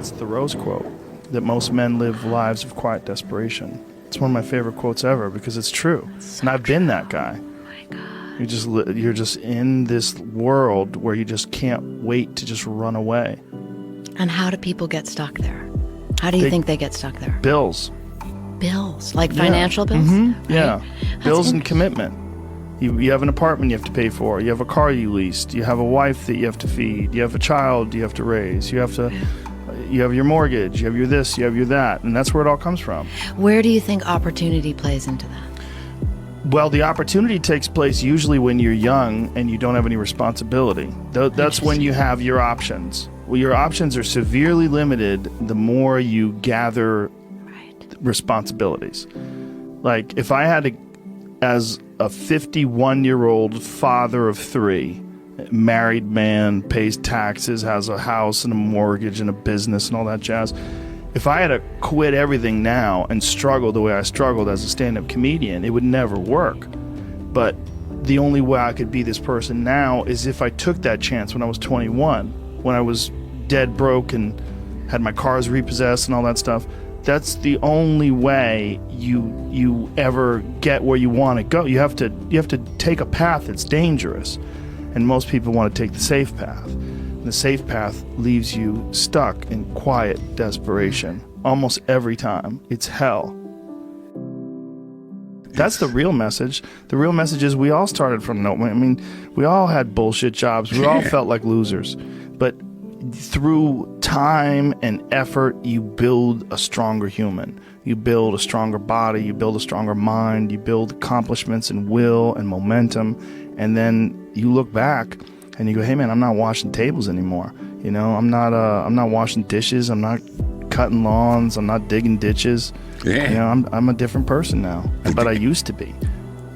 That's Thoreau's quote, that most men live lives of quiet desperation. It's one of my favorite quotes ever because it's true. So and I've been that true. guy. Oh my God. You're just in this world where you just can't wait to just run away. And how do people get stuck there? How do you think they get stuck there? Bills. Bills, like financial bills? Mm-hmm. Right? Yeah. That's Bills and commitment. You have an apartment you have to pay for. You have a car you leased. You have a wife that you have to feed. You have a child you have to raise. You have your mortgage. You have your this. You have your that. And that's where it all comes from. Where do you think opportunity plays into that? Well, the opportunity takes place usually when you're young and you don't have any responsibility. That's when you have your options. Well, your options are severely limited the more you gather responsibilities. Like if I had to, as a 51-year-old father of 3, married man, pays taxes, has a house and a mortgage and a business and all that jazz. If I had to quit everything now and struggle the way I struggled as a stand-up comedian, it would never work. But the only way I could be this person now is if I took that chance when I was 21, when I was dead broke and had my cars repossessed and all that stuff. That's the only way you ever get where you want to go. You have to take a path that's dangerous, and most people want to take the safe path. And the safe path leaves you stuck in quiet desperation almost every time. It's hell. That's the real message. The real message is we all started from nowhere. I mean, we all had bullshit jobs. We all felt like losers, but through time and effort, you build a stronger human. You build a stronger body. You build a stronger mind. You build accomplishments and will and momentum. And then you look back and you go, hey man, I'm not washing tables anymore. You know, I'm not washing dishes. I'm not cutting lawns. I'm not digging ditches. Yeah. You know, I'm a different person now, but I used to be.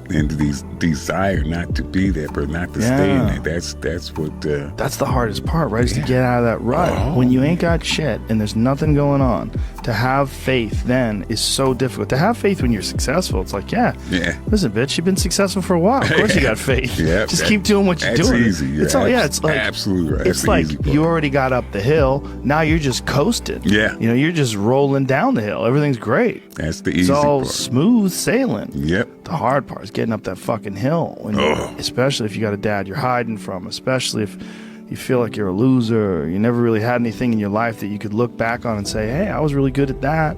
And these desire not to be there, but not to stay in it. That's what. That's the hardest part, right? Is to get out of that rut. When you ain't got shit and there's nothing going on, to have faith then is so difficult. To have faith when you're successful, it's like, listen, bitch, you've been successful for a while. Of course you got faith. Just keep doing what you're doing. That's easy. It's like absolutely right. It's like you already got up the hill. Now you're just coasting. Yeah. You know, you're just rolling down the hill. Everything's great. That's the easy part. It's all smooth sailing. Yep. The hard part is getting up that fucking hill. Especially if you got a dad you're hiding from. Especially if you feel like you're a loser. Or you never really had anything in your life that you could look back on and say, hey, I was really good at that.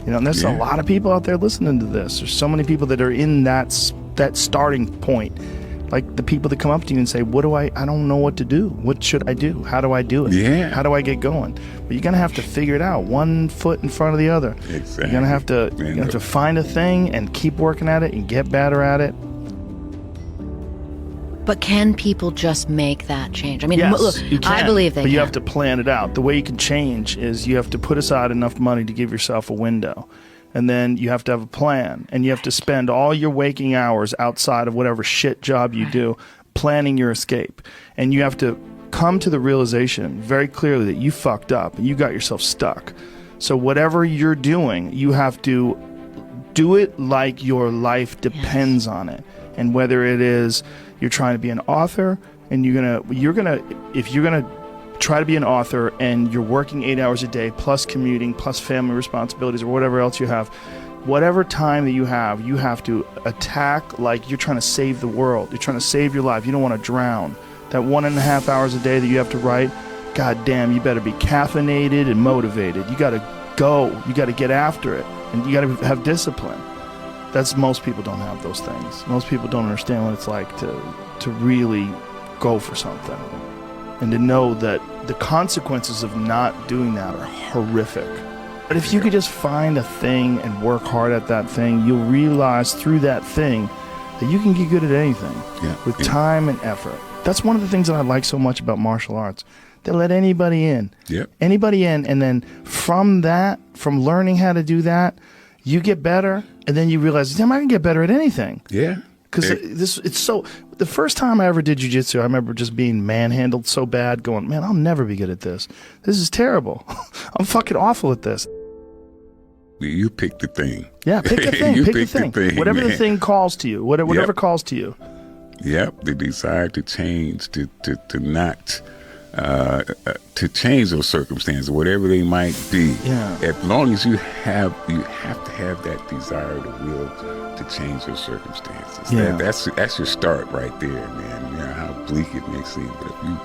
You know, and there's a lot of people out there listening to this. There's so many people that are in that starting point. Like the people that come up to you and say, I don't know what to do. What should I do? How do I do it? Yeah. How do I get going? But you're going to have to figure it out, one foot in front of the other. Exactly. You're going to have to find a thing and keep working at it and get better at it. But can people just make that change? I mean, yes, look, you can, I believe they but can. you have to plan it out. The way you can change is you have to put aside enough money to give yourself a window. And then you have to have a plan. And you have to spend all your waking hours outside of whatever shit job you do planning your escape. And you have to come to the realization very clearly that you fucked up and you got yourself stuck. So whatever you're doing, you have to do it like your life depends on it. And whether it is you're trying to be an author and if you're gonna try to be an author and you're working 8 hours a day plus commuting plus family responsibilities or whatever else you have, whatever time that you have to attack like you're trying to save the world. You're trying to save your life. You don't want to drown. That 1.5 hours a day that you have to write, god damn, you better be caffeinated and motivated. You got to go. You got to get after it. And you got to have discipline. Most people don't have those things. Most people don't understand what it's like to really go for something. And to know that the consequences of not doing that are horrific. But if you could just find a thing and work hard at that thing, you'll realize through that thing that you can get good at anything with time and effort. That's one of the things that I like so much about martial arts. They let anybody in. Anybody in, and then from learning how to do that, you get better, and then you realize, damn, I can get better at anything. Because the first time I ever did jiu-jitsu, I remember just being manhandled so bad, going, man, I'll never be good at this. This is terrible. I'm fucking awful at this. You pick the thing. Yeah, pick the thing. Pick the thing. Whatever man. the thing calls to you. Whatever calls to you. Yep, the desire to change, to not to change those circumstances, whatever they might be. Yeah. As long as you have to have that desire, the will to change those circumstances. Yeah. That's your start right there, man. You know how bleak it may seem, but if you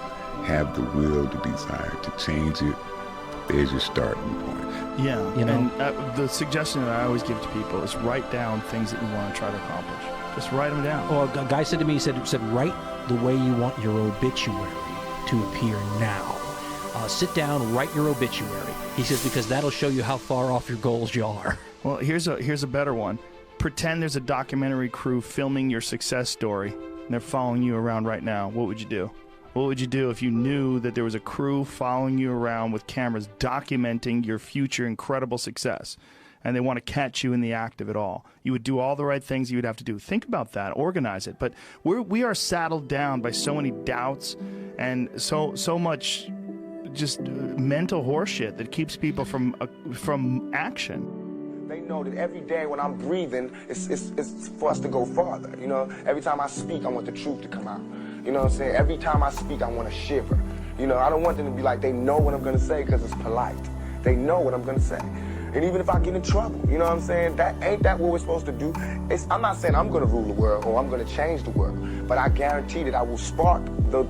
have the will, the desire to change it, there's your starting point. Yeah, You know? and the suggestion that I always give to people is write down things that you want to try to accomplish. Just write them down. Well, a guy said to me, he said, write the way you want your obituary to appear now. Sit down, write your obituary. He says, because that'll show you how far off your goals you are. Well, here's a better one. Pretend there's a documentary crew filming your success story, and they're following you around right now. What would you do? What would you do if you knew that there was a crew following you around with cameras documenting your future incredible success, and they want to catch you in the act of it all? You would do all the right things you would have to do. Think about that. Organize it. But we are saddled down by so many doubts and so much just mental horseshit that keeps people from action. They know that every day when I'm breathing, it's for us to go farther. You know, every time I speak, I want the truth to come out. You know what I'm saying? Every time I speak, I want to shiver. You know, I don't want them to be like, they know what I'm going to say because it's polite. They know what I'm going to say. And even if I get in trouble, you know what I'm saying? Ain't that what we're supposed to do? I'm not saying I'm going to rule the world or I'm going to change the world, but I guarantee that I will spark the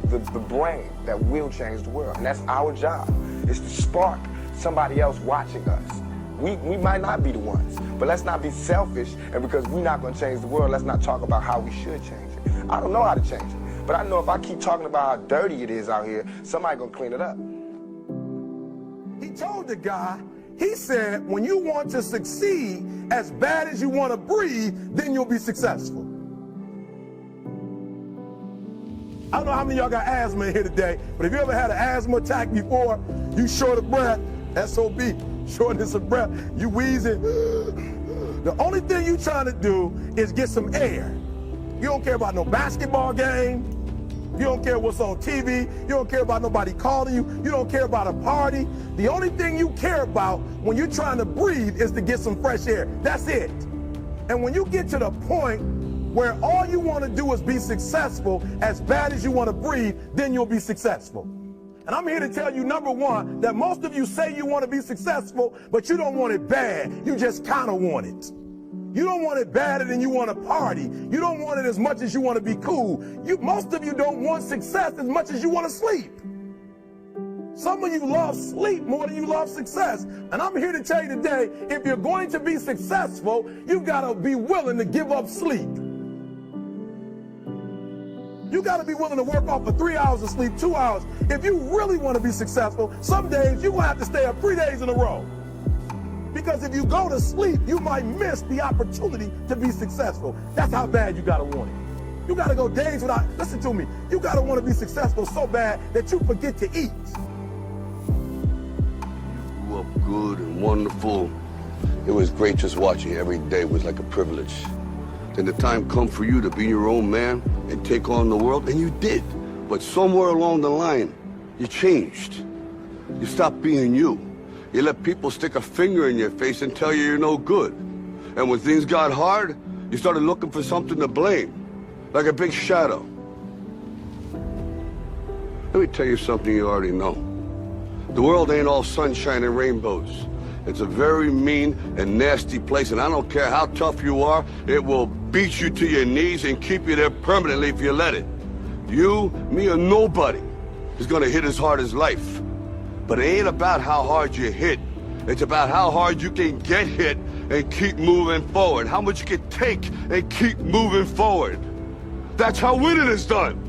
brain that will change the world. And that's our job, is to spark somebody else watching us. We might not be the ones, but let's not be selfish, and because we're not going to change the world, let's not talk about how we should change it. I don't know how to change it. But I know if I keep talking about how dirty it is out here, somebody gonna clean it up. He told the guy, he said, when you want to succeed as bad as you want to breathe, then you'll be successful. I don't know how many of y'all got asthma in here today, but if you ever had an asthma attack before, you short of breath, SOB, shortness of breath, you wheezing. The only thing you trying to do is get some air. You don't care about no basketball game. You don't care what's on TV. You don't care about nobody calling you. You don't care about a party. The only thing you care about when you're trying to breathe is to get some fresh air. That's it. And when you get to the point where all you want to do is be successful as bad as you want to breathe, then you'll be successful. And I'm here to tell you, number one, that most of you say you want to be successful, but you don't want it bad. You just kind of want it. You don't want it badder than you want to party. You don't want it as much as you want to be cool. Most of you don't want success as much as you want to sleep. Some of you love sleep more than you love success. And I'm here to tell you today, if you're going to be successful, you've got to be willing to give up sleep. You got to be willing to work off for 3 hours of sleep, 2 hours. If you really want to be successful, some days you're going to have to stay up 3 days in a row. Because if you go to sleep, you might miss the opportunity to be successful. That's how bad you gotta want it. You gotta go days without, listen to me, you gotta want to be successful so bad that you forget to eat. You grew up good and wonderful. It was great just watching you. Every day was like a privilege. Then the time come for you to be your own man and take on the world, and you did. But somewhere along the line, you changed. You stopped being you. You let people stick a finger in your face and tell you you're no good. And when things got hard, you started looking for something to blame, like a big shadow. Let me tell you something you already know. The world ain't all sunshine and rainbows. It's a very mean and nasty place, and I don't care how tough you are, it will beat you to your knees and keep you there permanently if you let it. You, me, or nobody is gonna hit as hard as life. But it ain't about how hard you hit. It's about how hard you can get hit and keep moving forward. How much you can take and keep moving forward. That's how winning is done.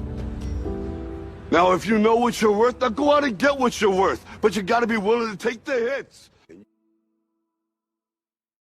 Now, if you know what you're worth, now go out and get what you're worth. But you gotta be willing to take the hits.